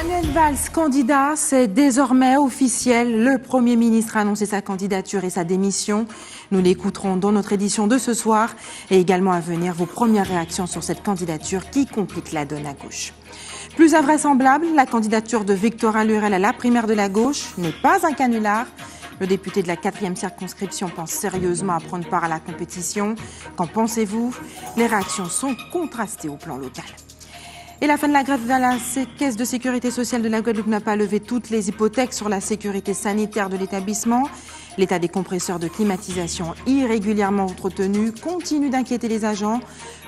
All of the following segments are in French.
Manuel Valls, candidat, c'est désormais officiel. Le Premier ministre a annoncé sa candidature et sa démission. Nous l'écouterons dans notre édition de ce soir et également à venir vos premières réactions sur cette candidature qui complique la donne à gauche. Plus invraisemblable, la candidature de Victorin Lurel à la primaire de la gauche n'est pas un canular. Le député de la 4e circonscription pense sérieusement à prendre part à la compétition. Qu'en pensez-vous? Les réactions sont contrastées au plan local. Et la fin de la grève à la Caisse de sécurité sociale de la Guadeloupe n'a pas levé toutes les hypothèques sur la sécurité sanitaire de l'établissement. L'état des compresseurs de climatisation irrégulièrement entretenus continue d'inquiéter les agents.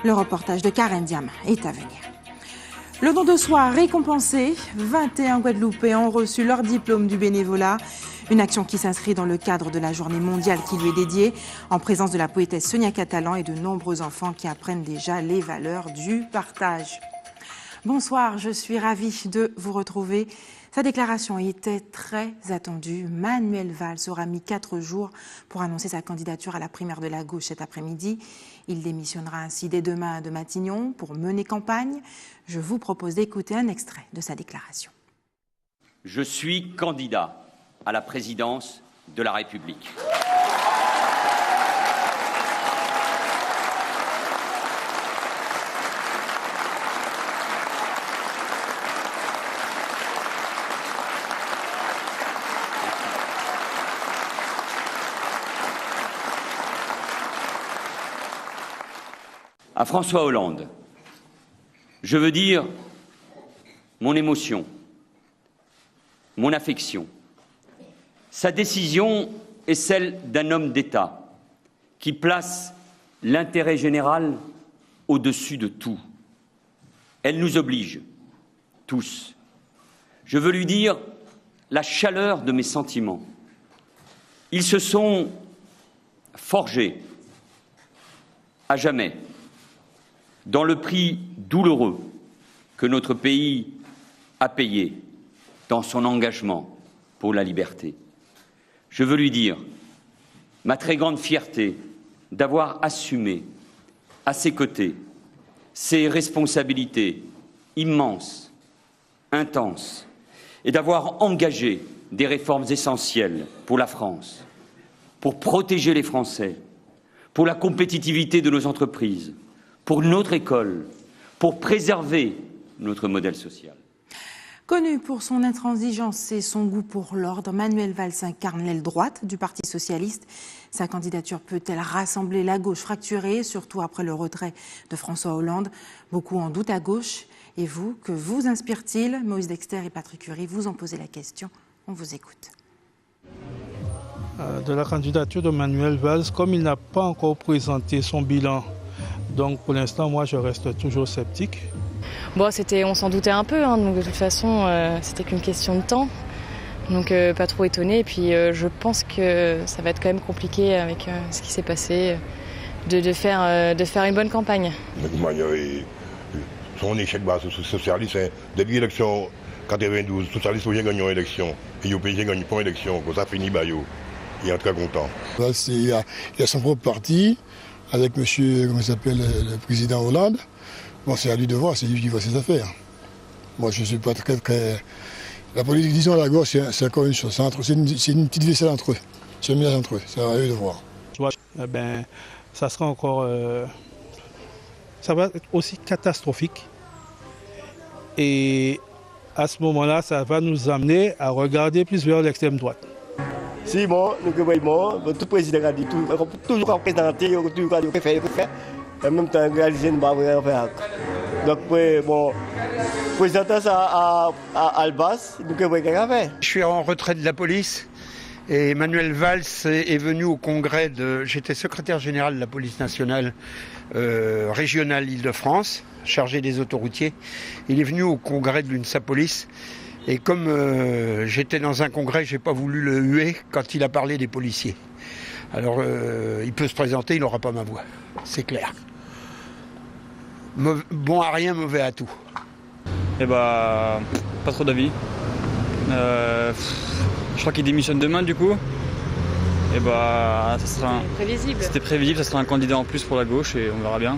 Le reportage de Karen Diam est à venir. Le don de soi récompensé, 21 Guadeloupéens ont reçu leur diplôme du bénévolat. Une action qui s'inscrit dans le cadre de la journée mondiale qui lui est dédiée, en présence de la poétesse Sonia Catalan et de nombreux enfants qui apprennent déjà les valeurs du partage. Bonsoir, je suis ravie de vous retrouver. Sa déclaration était très attendue. Manuel Valls aura mis 4 jours pour annoncer sa candidature à la primaire de la gauche cet après-midi. Il démissionnera ainsi dès demain de Matignon pour mener campagne. Je vous propose d'écouter un extrait de sa déclaration. Je suis candidat à la présidence de la République. À François Hollande, je veux dire mon émotion, mon affection. Sa décision est celle d'un homme d'État qui place l'intérêt général au-dessus de tout. Elle nous oblige, tous. Je veux lui dire la chaleur de mes sentiments. Ils se sont forgés à jamais dans le prix douloureux que notre pays a payé dans son engagement pour la liberté. Je veux lui dire ma très grande fierté d'avoir assumé à ses côtés ses responsabilités immenses, intenses, et d'avoir engagé des réformes essentielles pour la France, pour protéger les Français, pour la compétitivité de nos entreprises, pour notre école, pour préserver notre modèle social. Connu pour son intransigeance et son goût pour l'ordre, Manuel Valls incarne l'aile droite du Parti socialiste. Sa candidature peut-elle rassembler la gauche fracturée, surtout après le retrait de François Hollande? Beaucoup en doutent à gauche. Et vous, que vous inspire-t-il? Moïse Dexter et Patrick Curie vous ont posé la question. On vous écoute. De la candidature de Manuel Valls, comme il n'a pas encore présenté son bilan, donc pour l'instant, moi, je reste toujours sceptique. Bon, on s'en doutait un peu, donc de toute façon, c'était qu'une question de temps. Donc pas trop étonné. Et puis je pense que ça va être quand même compliqué avec ce qui s'est passé, de faire une bonne campagne. Son échec socialiste, depuis l'élection 92, les socialistes ont gagné l'élection. Et le pays a gagné pas l'élection, ça finit, il est très content. Il y a son propre parti, avec monsieur, comment il s'appelle, le président Hollande. Bon, c'est à lui de voir, c'est lui qui voit ses affaires. Moi, je ne suis pas très... La politique, disons, à la gauche, c'est encore une chose. C'est une petite vaisselle entre eux. C'est un mélange entre eux. C'est à eux de voir. Ça sera encore... ça va être aussi catastrophique. Et à ce moment-là, ça va nous amener à regarder plus vers l'extrême droite. Si bon, nous voyons, tout président a dit toujours représenter, toujours faire. En même temps, réaliser une barre faire. Donc, bon, présenter ça à Albas, nous voyons qu'à faire. Je suis en retrait de la police et Manuel Valls est venu au congrès j'étais secrétaire général de la police nationale régionale Île-de-France, chargé des autoroutiers. Il est venu au congrès de l'UNSA Police. Et comme j'étais dans un congrès, je n'ai pas voulu le huer quand il a parlé des policiers. Alors, il peut se présenter, il n'aura pas ma voix. C'est clair. Bon à rien, mauvais à tout. Eh bah, pas trop d'avis. Je crois qu'il démissionne demain, du coup. Et bah, ça sera prévisible. C'était prévisible, ça sera un candidat en plus pour la gauche et on verra bien.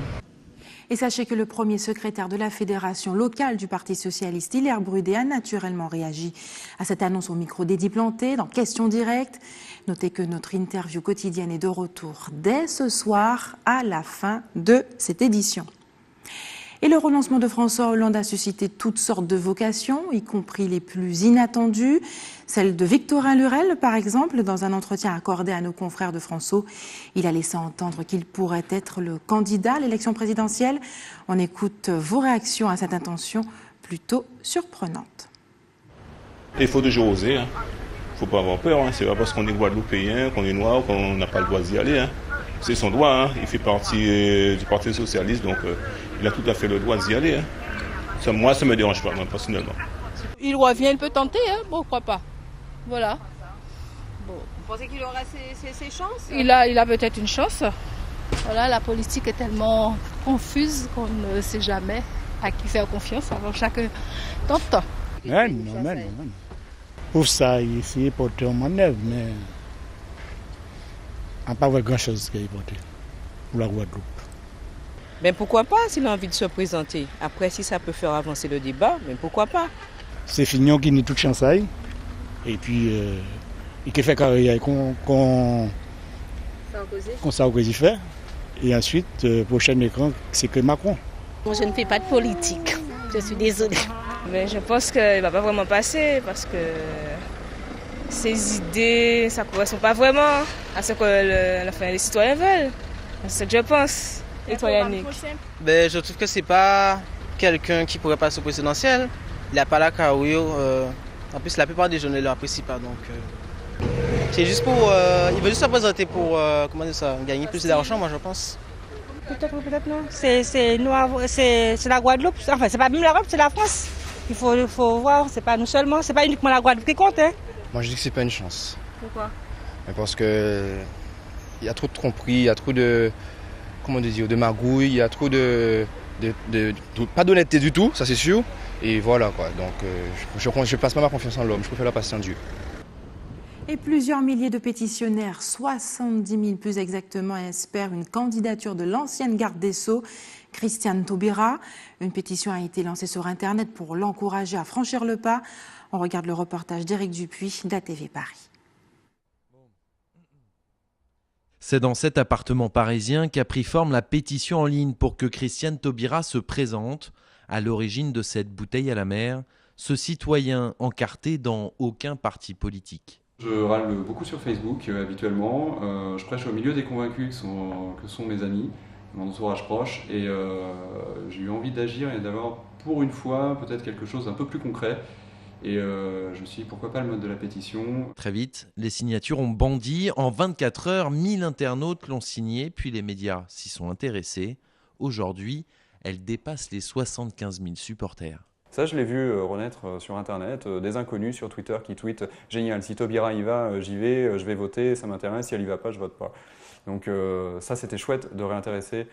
Et sachez que le premier secrétaire de la fédération locale du Parti socialiste, Hilaire Brudet, a naturellement réagi à cette annonce au micro d'Eddy Planté dans Questions directes. Notez que notre interview quotidienne est de retour dès ce soir à la fin de cette édition. Et le renoncement de François Hollande a suscité toutes sortes de vocations, y compris les plus inattendues. Celle de Victorin Lurel, par exemple, dans un entretien accordé à nos confrères de François. Il a laissé entendre qu'il pourrait être le candidat à l'élection présidentielle. On écoute vos réactions à cette intention plutôt surprenante. Il faut toujours oser. Il ne faut pas avoir peur. C'est pas parce qu'on est guadeloupéen, qu'on est noir, qu'on n'a pas le droit d'y aller. C'est son droit. Il fait partie du Parti socialiste, donc il a tout à fait le droit d'y aller. Ça, moi, ça ne me dérange pas, moi, personnellement. Il revient, il peut tenter, pourquoi pas. Voilà. Bon. Vous pensez qu'il aura ses chances? Il a peut-être une chance. Voilà, la politique est tellement confuse qu'on ne sait jamais à qui faire confiance. Alors chacun tente. Non. Pour ça, ici, pour tout le monde, mais on n'a pas vu grand-chose qui est porté pour la Guadeloupe. Mais pourquoi pas s'il a envie de se présenter? Après, si ça peut faire avancer le débat, mais pourquoi pas? C'est Fignon qui n'est toute chance. Et puis, il fait carrière qu'on Sarkozy fait. Et ensuite, prochain écran, c'est que Macron. Moi, je ne fais pas de politique. Je suis désolée. Mais je pense qu'il ne va pas vraiment passer parce que ses idées, ça ne correspond pas vraiment à ce que les citoyens veulent. C'est ce que je pense. Et toi, Yannick? Je trouve que c'est pas quelqu'un qui pourrait passer au présidentiel. Il n'a pas la carrure. En plus, la plupart des jeunes ne l'apprécient pas. Donc, c'est juste pour. Il veut juste se présenter pour gagner plus d'argent, moi, je pense. Peut-être non. C'est la Guadeloupe. Enfin, c'est pas même l'Europe, c'est la France. Il faut voir, c'est pas nous seulement, c'est pas uniquement la Guadeloupe qui compte. Moi, je dis que c'est pas une chance. Pourquoi? Parce que il y a trop de tromperies, il y a trop de. Comment dire, de magouilles, il y a trop pas d'honnêteté du tout, ça c'est sûr. Et voilà quoi, donc je place pas ma confiance en l'homme, je préfère la passer en Dieu. Et plusieurs milliers de pétitionnaires, 70 000 plus exactement, espèrent une candidature de l'ancienne garde des Sceaux, Christiane Taubira. Une pétition a été lancée sur Internet pour l'encourager à franchir le pas. On regarde le reportage d'Éric Dupuis d'ATV Paris. C'est dans cet appartement parisien qu'a pris forme la pétition en ligne pour que Christiane Taubira se présente. À l'origine de cette bouteille à la mer, ce citoyen encarté dans aucun parti politique. Je râle beaucoup sur Facebook habituellement. Je prêche au milieu des convaincus que sont mes amis, mon entourage proche. Et j'ai eu envie d'agir et d'avoir pour une fois peut-être quelque chose d'un peu plus concret. Et je me suis dit, pourquoi pas le mode de la pétition. Très vite, les signatures ont bondi. En 24 heures, 1000 internautes l'ont signé, puis les médias s'y sont intéressés. Aujourd'hui, elle dépasse les 75 000 supporters. Ça, je l'ai vu renaître sur Internet, des inconnus sur Twitter qui tweetent « Génial, si Taubira y va, j'y vais, je vais voter, ça m'intéresse, si elle y va pas, je vote pas ». Donc ça, c'était chouette de réintéresser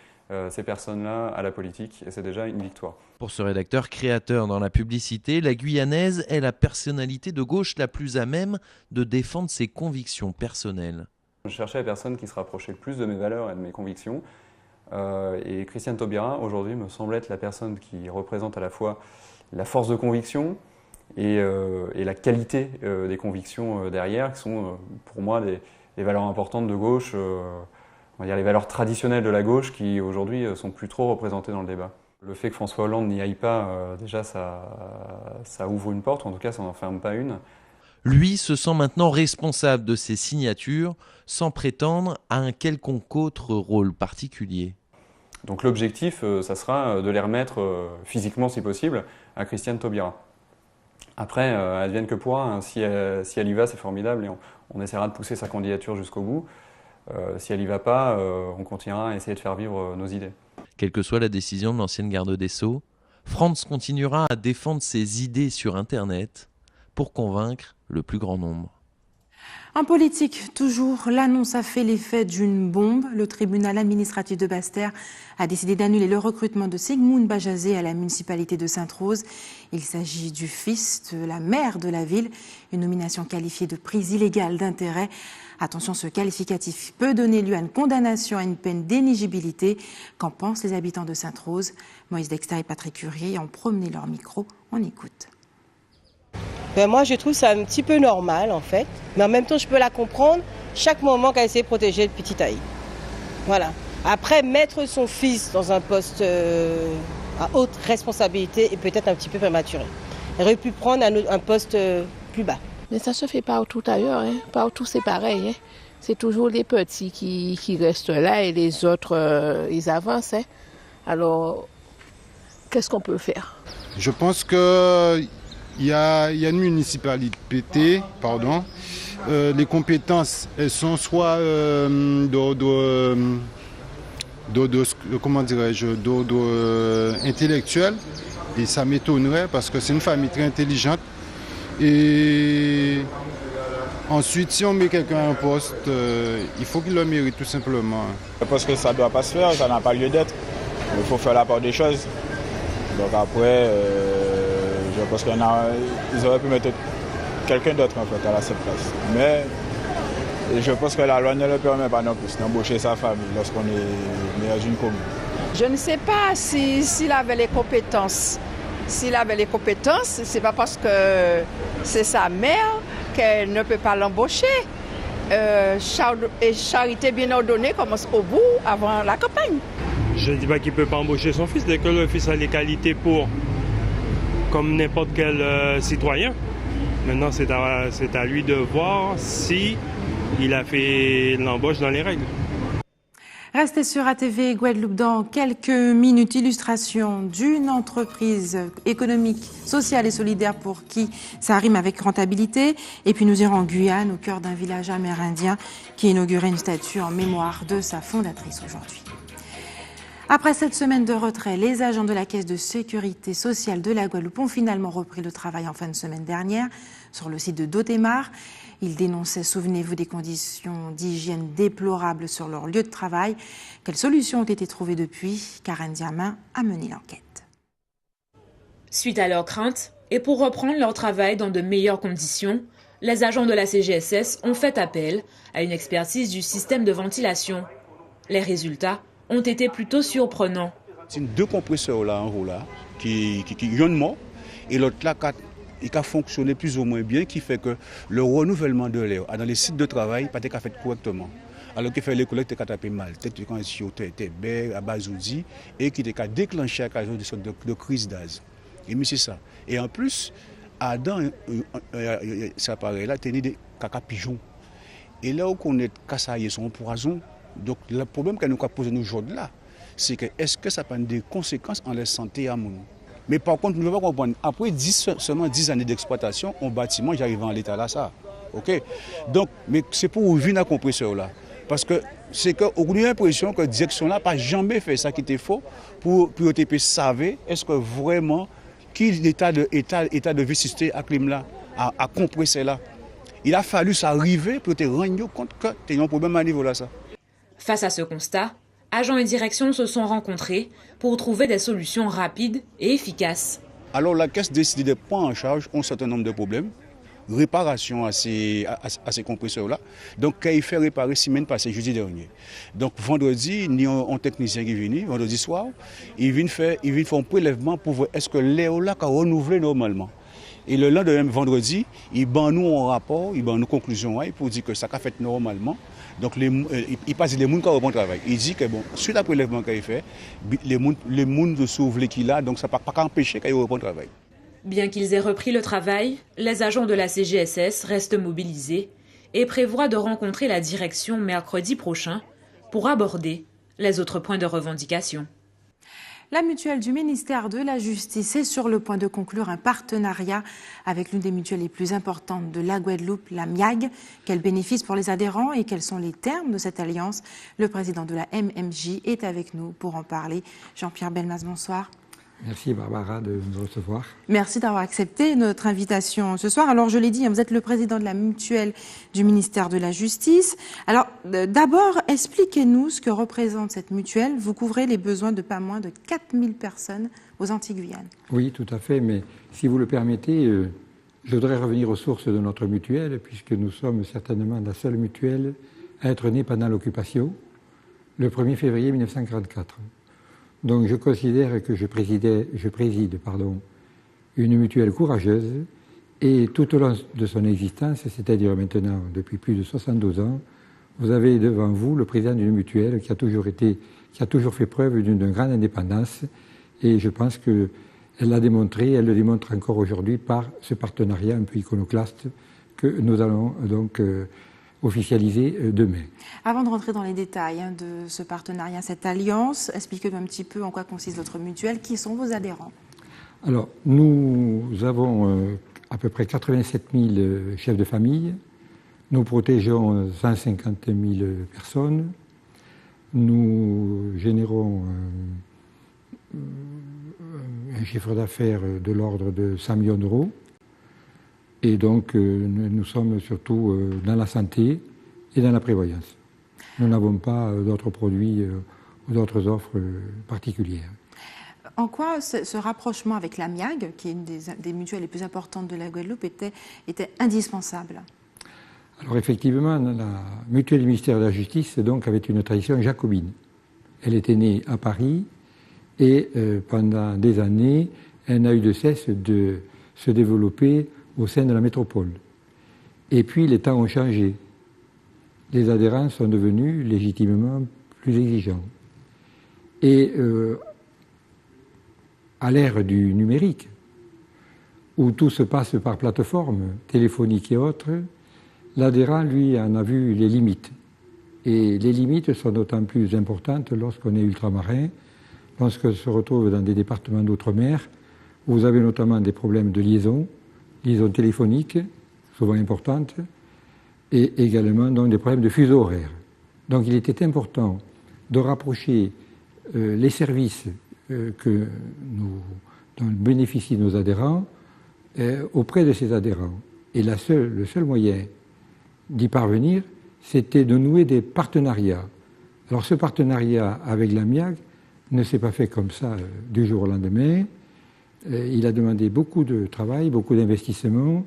ces personnes-là à la politique et c'est déjà une victoire. Pour ce rédacteur créateur dans la publicité, la Guyanaise est la personnalité de gauche la plus à même de défendre ses convictions personnelles. Je cherchais la personne qui se rapprochait le plus de mes valeurs et de mes convictions. Et Christiane Taubira, aujourd'hui, me semble être la personne qui représente à la fois la force de conviction et la qualité des convictions derrière, qui sont pour moi des valeurs importantes de gauche, on va dire les valeurs traditionnelles de la gauche qui aujourd'hui sont plus trop représentées dans le débat. Le fait que François Hollande n'y aille pas, déjà ça ouvre une porte, ou en tout cas ça n'en ferme pas une. Lui se sent maintenant responsable de ses signatures sans prétendre à un quelconque autre rôle particulier. Donc l'objectif, ça sera de les remettre physiquement, si possible, à Christiane Taubira. Après, advienne que pourra, si elle y va, c'est formidable et on essaiera de pousser sa candidature jusqu'au bout. Si elle n'y va pas, on continuera à essayer de faire vivre nos idées. Quelle que soit la décision de l'ancienne garde des Sceaux, France continuera à défendre ses idées sur Internet pour convaincre le plus grand nombre. En politique, toujours, l'annonce a fait l'effet d'une bombe. Le tribunal administratif de Basse-Terre a décidé d'annuler le recrutement de Sigmund Bajazé à la municipalité de Sainte-Rose. Il s'agit du fils de la maire de la ville, une nomination qualifiée de prise illégale d'intérêt. Attention, ce qualificatif peut donner lieu à une condamnation à une peine d'inéligibilité. Qu'en pensent les habitants de Sainte-Rose? Moïse Dexter et Patrick Curie ont promené leur micro. On écoute. Moi, je trouve ça un petit peu normal, en fait. Mais en même temps, je peux la comprendre chaque moment qu'elle essaie de protéger le petit Aïe. Voilà. Après, mettre son fils dans un poste à haute responsabilité est peut-être un petit peu prématuré. Elle aurait pu prendre un poste plus bas. Mais ça se fait partout ailleurs. Hein. Partout, c'est pareil. Hein. C'est toujours les petits qui restent là et les autres, ils avancent. Hein. Alors, qu'est-ce qu'on peut faire? Je pense que... Il y a une municipalité, pardon. Les compétences, elles sont soit comment dirais-je, intellectuelles, et ça m'étonnerait parce que c'est une famille très intelligente. Et ensuite, si on met quelqu'un à un poste, il faut qu'il le mérite tout simplement. Parce que ça ne doit pas se faire, ça n'a pas lieu d'être. Il faut faire la part des choses. Donc après... je pense qu'ils auraient pu mettre quelqu'un d'autre en fait à cette place. Mais je pense que la loi ne le permet pas non plus d'embaucher sa famille lorsqu'on est dans une commune. Je ne sais pas s'il avait les compétences. S'il avait les compétences, c'est pas parce que c'est sa mère qu'elle ne peut pas l'embaucher. Charité bien ordonnée commence au bout, avant la campagne. Je ne dis pas qu'il ne peut pas embaucher son fils, dès que le fils a les qualités pour... comme n'importe quel citoyen. Maintenant, c'est à lui de voir si il a fait l'embauche dans les règles. Restez sur ATV Guadeloupe dans quelques minutes. Illustration d'une entreprise économique, sociale et solidaire pour qui ça rime avec rentabilité. Et puis nous irons en Guyane, au cœur d'un village amérindien qui inaugurait une statue en mémoire de sa fondatrice aujourd'hui. Après 7 semaines de retrait, les agents de la Caisse de sécurité sociale de la Guadeloupe ont finalement repris le travail en fin de semaine dernière sur le site de Dotémar. Ils dénonçaient, souvenez-vous, des conditions d'hygiène déplorables sur leur lieu de travail. Quelles solutions ont été trouvées depuis? Karen Diamin a mené l'enquête. Suite à leurs craintes, et pour reprendre leur travail dans de meilleures conditions, les agents de la CGSS ont fait appel à une expertise du système de ventilation. Les résultats ont été plutôt surprenants. C'est deux compresseurs là en haut là qui ont mort et l'autre là qui a fonctionné plus ou moins bien, qui fait que le renouvellement de l'air dans les sites de travail pas été fait correctement. Alors qu'il fait les collègues qui tapé mal, peut-être quand était bête à basoudi et qui était déclenché à cause de sorte de crise d'az. Et mais c'est ça. Et en plus, Adam, ça paraît là, tenait des caca pigeons. Et là où on est cassaillé son poison. Donc le problème que nous avons posé aujourd'hui là, c'est que est-ce que ça prend des conséquences en la santé à mon. Mais par contre, nous devons comprendre, après seulement 10 années d'exploitation, en bâtiment, j'arrive en l'état là, ça. Ok. Donc, mais c'est pour ouvrir la compresseur là. Parce que c'est qu'on a l'impression que la direction là n'a pas jamais fait ça qui était faux pour OTP savoir est-ce que vraiment, qui l'état de vicissité à clim là, à compresser là. Il a fallu s'arriver pour te rendre compte que tu as un problème à niveau là, ça. Face à ce constat, agents et directions se sont rencontrés pour trouver des solutions rapides et efficaces. Alors la Caisse décide de prendre en charge un certain nombre de problèmes, réparation à ces compresseurs-là. Donc il fait réparer semaine passée, jeudi dernier. Donc vendredi, il y a un technicien qui est venu, vendredi soir, il vient faire un prélèvement pour voir est-ce que l'air là a renouvelé normalement. Et le lendemain, vendredi, il bat nous un rapport, il bat nous conclusions pour dire que ça a fait normalement. Donc, il passe les gens qui ont bon travail. Il dit que, bon, suite à prélèvement qu'il fait, les gens s'ouvrent qu'il a, donc ça ne peut pas empêcher qu'il ait un bon travail. Bien qu'ils aient repris le travail, les agents de la CGSS restent mobilisés et prévoient de rencontrer la direction mercredi prochain pour aborder les autres points de revendication. La mutuelle du ministère de la Justice est sur le point de conclure un partenariat avec l'une des mutuelles les plus importantes de la Guadeloupe, la MIAG. Quels bénéfices pour les adhérents et quels sont les termes de cette alliance? Le président de la MMJ est avec nous pour en parler. Jean-Pierre Belmas, bonsoir. Merci Barbara de nous recevoir. Merci d'avoir accepté notre invitation ce soir. Alors je l'ai dit, vous êtes le président de la mutuelle du ministère de la Justice. Alors d'abord, expliquez-nous ce que représente cette mutuelle. Vous couvrez les besoins de pas moins de 4000 personnes aux Antilles-Guyane. Oui, tout à fait, mais si vous le permettez, je voudrais revenir aux sources de notre mutuelle, puisque nous sommes certainement la seule mutuelle à être née pendant l'occupation, le 1er février 1944. Donc je considère que je préside une mutuelle courageuse et tout au long de son existence, c'est-à-dire maintenant depuis plus de 72 ans, vous avez devant vous le président d'une mutuelle qui a toujours fait preuve d'une grande indépendance et je pense qu'elle l'a démontré, elle le démontre encore aujourd'hui par ce partenariat un peu iconoclaste que nous allons donc officialisé demain. Avant de rentrer dans les détails de ce partenariat, cette alliance, expliquez-nous un petit peu en quoi consiste votre mutuelle, qui sont vos adhérents? Alors, nous avons à peu près 87 000 chefs de famille, nous protégeons 150 000 personnes, nous générons un chiffre d'affaires de l'ordre de 100 millions d'euros. Et donc, nous sommes surtout dans la santé et dans la prévoyance. Nous n'avons pas d'autres produits ou d'autres offres particulières. En quoi ce rapprochement avec la MIAG, qui est une des mutuelles les plus importantes de la Guadeloupe, était indispensable? Alors effectivement, la mutuelle du ministère de la Justice donc, avait une tradition jacobine. Elle était née à Paris et pendant des années, elle n'a eu de cesse de se développer au sein de la métropole. Et puis les temps ont changé. Les adhérents sont devenus légitimement plus exigeants. Et à l'ère du numérique, où tout se passe par plateforme téléphonique et autres, l'adhérent, lui, en a vu les limites. Et les limites sont d'autant plus importantes lorsqu'on est ultramarin, lorsqu'on se retrouve dans des départements d'outre-mer, où vous avez notamment des problèmes de liaison téléphonique, souvent importante, et également donc, des problèmes de fuseau horaire. Donc il était important de rapprocher les services dont bénéficient nos adhérents auprès de ces adhérents. Et le seul moyen d'y parvenir, c'était de nouer des partenariats. Alors ce partenariat avec la MIAG ne s'est pas fait comme ça du jour au lendemain. Il a demandé beaucoup de travail, beaucoup d'investissement.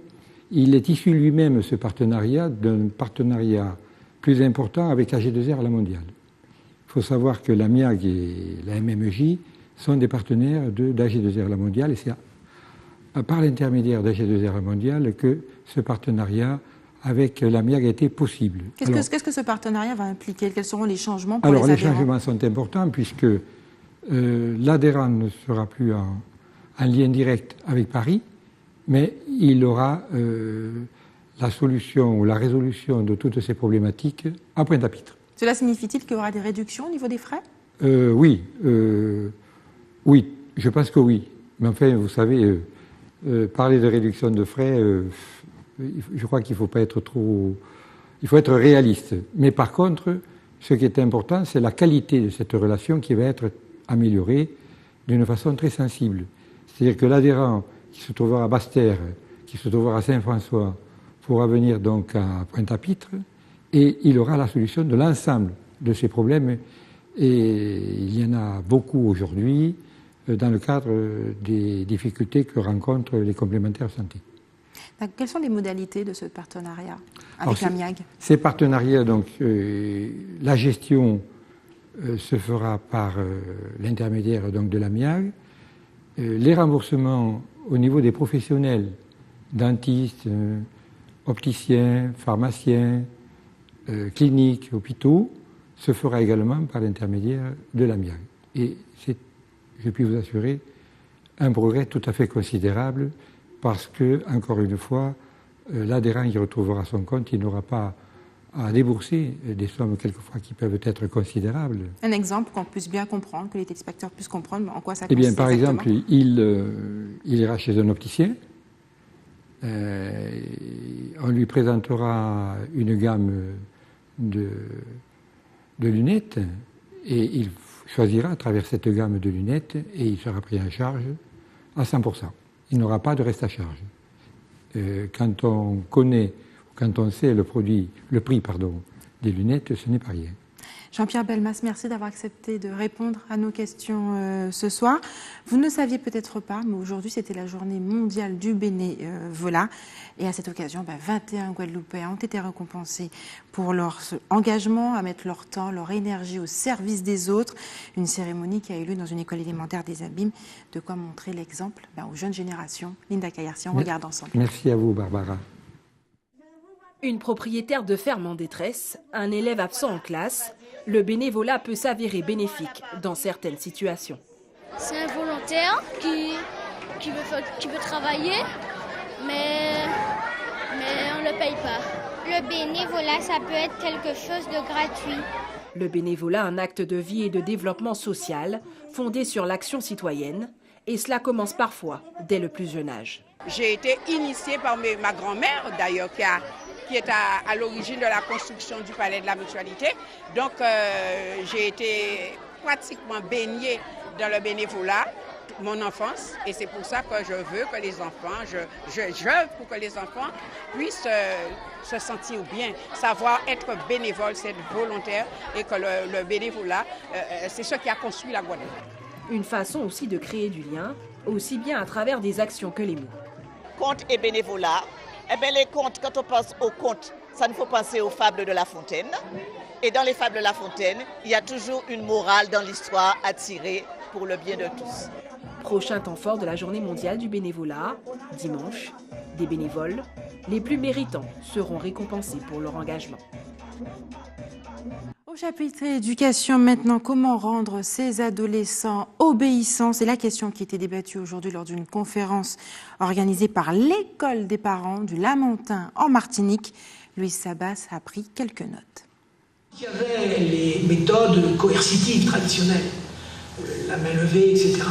Il est issu lui-même, ce partenariat, d'un partenariat plus important avec AG2R à la mondiale. Il faut savoir que la MIAG et la MMJ sont des partenaires d'AG2R à la mondiale et c'est par l'intermédiaire d'AG2R à la mondiale que ce partenariat avec la MIAG a été possible. Qu'est-ce que ce partenariat va impliquer? Quels seront les changements pour les adhérents? Alors les changements sont importants puisque l'adhérent ne sera plus en lien direct avec Paris, mais il aura la solution ou la résolution de toutes ces problématiques à Pointe-à-Pitre. Cela signifie-t-il qu'il y aura des réductions au niveau des frais? Oui, je pense que oui. Mais enfin, vous savez, parler de réduction de frais, je crois qu'il ne faut pas être trop... Il faut être réaliste. Mais par contre, ce qui est important, c'est la qualité de cette relation qui va être améliorée d'une façon très sensible. C'est-à-dire que l'adhérent qui se trouvera à Basse-Terre, qui se trouvera à Saint-François, pourra venir donc à Pointe-à-Pitre et il aura la solution de l'ensemble de ces problèmes. Et il y en a beaucoup aujourd'hui dans le cadre des difficultés que rencontrent les complémentaires santé. Quelles sont les modalités de ce partenariat avec la MIAG? Ces partenariats, donc, la gestion se fera par l'intermédiaire donc, de la MIAG. Les remboursements au niveau des professionnels, dentistes, opticiens, pharmaciens, cliniques, hôpitaux, se fera également par l'intermédiaire de la MIAG. Et c'est, je puis vous assurer, un progrès tout à fait considérable parce que, encore une fois, l'adhérent y retrouvera son compte, il n'aura pas à débourser des sommes quelquefois qui peuvent être considérables. Un exemple qu'on puisse bien comprendre, que les téléspectateurs puissent comprendre en quoi ça consiste. Eh bien, par exemple, il ira chez un opticien, on lui présentera une gamme de lunettes et il choisira à travers cette gamme de lunettes et il sera pris en charge à 100%. Il n'aura pas de reste à charge. Quand on connaît, quand on sait le prix des lunettes, ce n'est pas rien. Jean-Pierre Belmas, merci d'avoir accepté de répondre à nos questions ce soir. Vous ne saviez peut-être pas, mais aujourd'hui, c'était la journée mondiale du bénévolat. Et à cette occasion, 21 Guadeloupéens ont été récompensés pour leur engagement à mettre leur temps, leur énergie au service des autres. Une cérémonie qui a eu lieu dans une école élémentaire des Abîmes. De quoi montrer l'exemple aux jeunes générations. Linda Kayarsi, on regarde ensemble. Merci à vous, Barbara. Une propriétaire de ferme en détresse, un élève absent en classe, le bénévolat peut s'avérer bénéfique dans certaines situations. C'est un volontaire qui veut travailler, mais on ne le paye pas. Le bénévolat, ça peut être quelque chose de gratuit. Le bénévolat, un acte de vie et de développement social fondé sur l'action citoyenne, et cela commence parfois dès le plus jeune âge. J'ai été initiée par ma grand-mère, d'ailleurs, qui est à l'origine de la construction du palais de la Mutualité. Donc, j'ai été pratiquement baignée dans le bénévolat mon enfance. Et c'est pour ça que je veux que les enfants, j'œuvre pour que les enfants puissent se sentir bien, savoir être bénévole, c'est être volontaire, et que le bénévolat, c'est ce qui a construit la Guadeloupe. Une façon aussi de créer du lien, aussi bien à travers des actions que les mots. Conte et bénévolat. Eh bien, les contes, quand on pense aux contes, ça nous faut penser aux fables de La Fontaine. Et dans les fables de La Fontaine, il y a toujours une morale dans l'histoire à tirer pour le bien de tous. Prochain temps fort de la journée mondiale du bénévolat, dimanche, des bénévoles, les plus méritants seront récompensés pour leur engagement. Au chapitre éducation maintenant, comment rendre ces adolescents obéissants? C'est la question qui a été débattue aujourd'hui lors d'une conférence organisée par l'école des parents du Lamentin en Martinique. Louis Sabas a pris quelques notes. Il y avait les méthodes coercitives traditionnelles, la main levée, etc.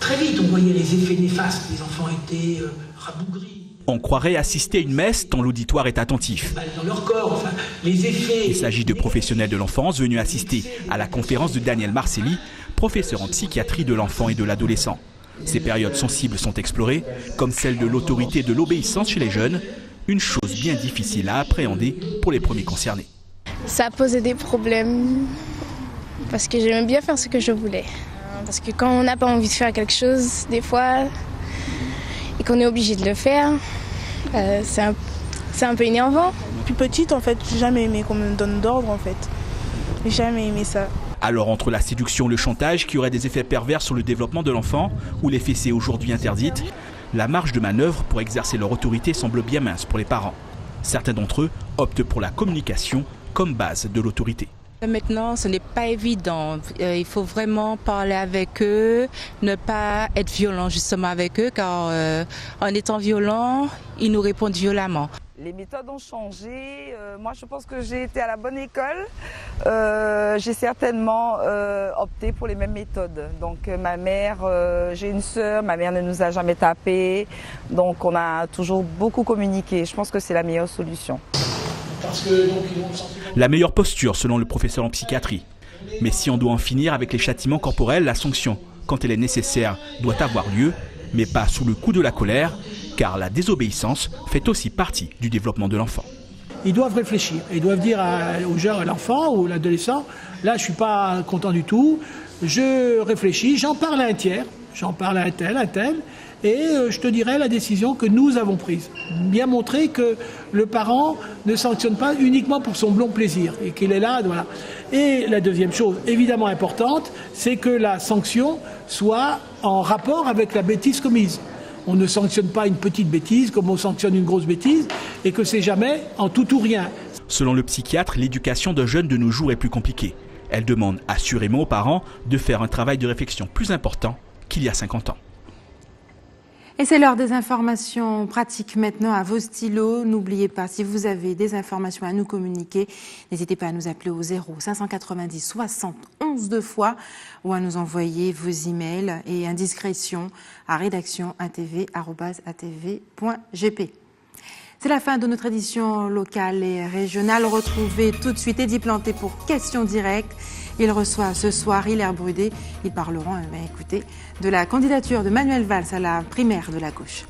Très vite, on voyait les effets néfastes. Les enfants étaient rabougris. On croirait assister à une messe tant l'auditoire est attentif. Dans leur corps, enfin, les effets. Il s'agit de professionnels de l'enfance venus assister à la conférence de Daniel Marcelli, professeur en psychiatrie de l'enfant et de l'adolescent. Ces périodes sensibles sont explorées, comme celle de l'autorité et de l'obéissance chez les jeunes, une chose bien difficile à appréhender pour les premiers concernés. Ça posait des problèmes parce que j'aimais bien faire ce que je voulais. Parce que quand on n'a pas envie de faire quelque chose, des fois, et qu'on est obligé de le faire, c'est un peu énervant. Plus petite, en fait, j'ai jamais aimé qu'on me donne d'ordre, en fait. J'ai jamais aimé ça. Alors entre la séduction et le chantage qui aurait des effets pervers sur le développement de l'enfant, ou les fessées aujourd'hui interdites, la marge de manœuvre pour exercer leur autorité semble bien mince pour les parents. Certains d'entre eux optent pour la communication comme base de l'autorité. Maintenant, ce n'est pas évident. Il faut vraiment parler avec eux, ne pas être violent justement avec eux, car en étant violent, ils nous répondent violemment. Les méthodes ont changé. Moi, je pense que j'ai été à la bonne école. J'ai certainement opté pour les mêmes méthodes. Donc, ma mère, j'ai une sœur, ma mère ne nous a jamais tapé. Donc, on a toujours beaucoup communiqué. Je pense que c'est la meilleure solution. La meilleure posture selon le professeur en psychiatrie. Mais si on doit en finir avec les châtiments corporels, la sanction, quand elle est nécessaire, doit avoir lieu, mais pas sous le coup de la colère, car la désobéissance fait aussi partie du développement de l'enfant. Ils doivent réfléchir, ils doivent dire au jeune, à l'enfant ou à l'adolescent, là je ne suis pas content du tout, je réfléchis, j'en parle à un tiers, j'en parle à un tel, et je te dirai la décision que nous avons prise. Bien montrer que le parent ne sanctionne pas uniquement pour son bon plaisir et qu'il est là, voilà. Et la deuxième chose, évidemment importante, c'est que la sanction soit en rapport avec la bêtise commise. On ne sanctionne pas une petite bêtise comme on sanctionne une grosse bêtise et que c'est jamais en tout ou rien. Selon le psychiatre, l'éducation d'un jeune de nos jours est plus compliquée. Elle demande assurément aux parents de faire un travail de réflexion plus important qu'il y a 50 ans. Et c'est l'heure des informations pratiques maintenant à vos stylos. N'oubliez pas, si vous avez des informations à nous communiquer, n'hésitez pas à nous appeler au 0590 60 11 2 fois ou à nous envoyer vos emails et indiscrétions à rédaction@atv.gp. C'est la fin de notre édition locale et régionale. Retrouvez tout de suite Eddy Planté pour Questions Directes. Il reçoit ce soir Hilaire Brudet. Ils parleront, écoutez, de la candidature de Manuel Valls à la primaire de la gauche.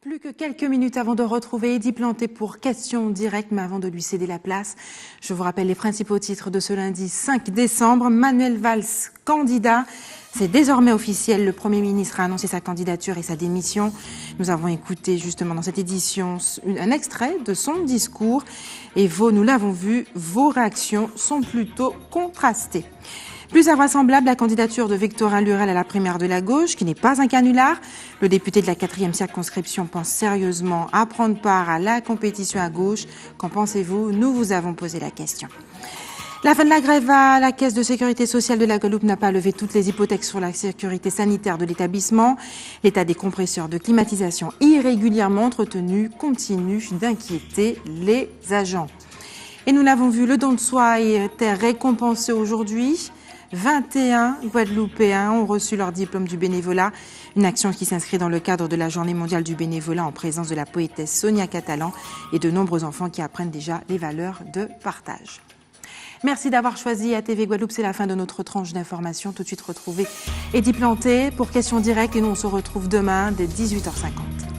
Plus que quelques minutes avant de retrouver Eddy Planté pour Questions Directes, mais avant de lui céder la place, je vous rappelle les principaux titres de ce lundi 5 décembre. Manuel Valls, candidat. C'est désormais officiel. Le Premier ministre a annoncé sa candidature et sa démission. Nous avons écouté justement dans cette édition un extrait de son discours. Et nous l'avons vu, vos réactions sont plutôt contrastées. Plus invraisemblable, la candidature de Victorin Lurel à la primaire de la gauche, qui n'est pas un canular. Le député de la 4e circonscription pense sérieusement à prendre part à la compétition à gauche. Qu'en pensez-vous? Nous vous avons posé la question. La fin de la grève à la Caisse de sécurité sociale de la Guadeloupe n'a pas levé toutes les hypothèques sur la sécurité sanitaire de l'établissement. L'état des compresseurs de climatisation irrégulièrement entretenus continue d'inquiéter les agents. Et nous l'avons vu, le don de soi était récompensé aujourd'hui. 21 Guadeloupéens ont reçu leur diplôme du bénévolat, une action qui s'inscrit dans le cadre de la Journée mondiale du bénévolat en présence de la poétesse Sonia Catalan et de nombreux enfants qui apprennent déjà les valeurs de partage. Merci d'avoir choisi ATV Guadeloupe, c'est la fin de notre tranche d'information. Tout de suite retrouvez Eddy Planté pour Questions Directes et nous on se retrouve demain dès 18h50.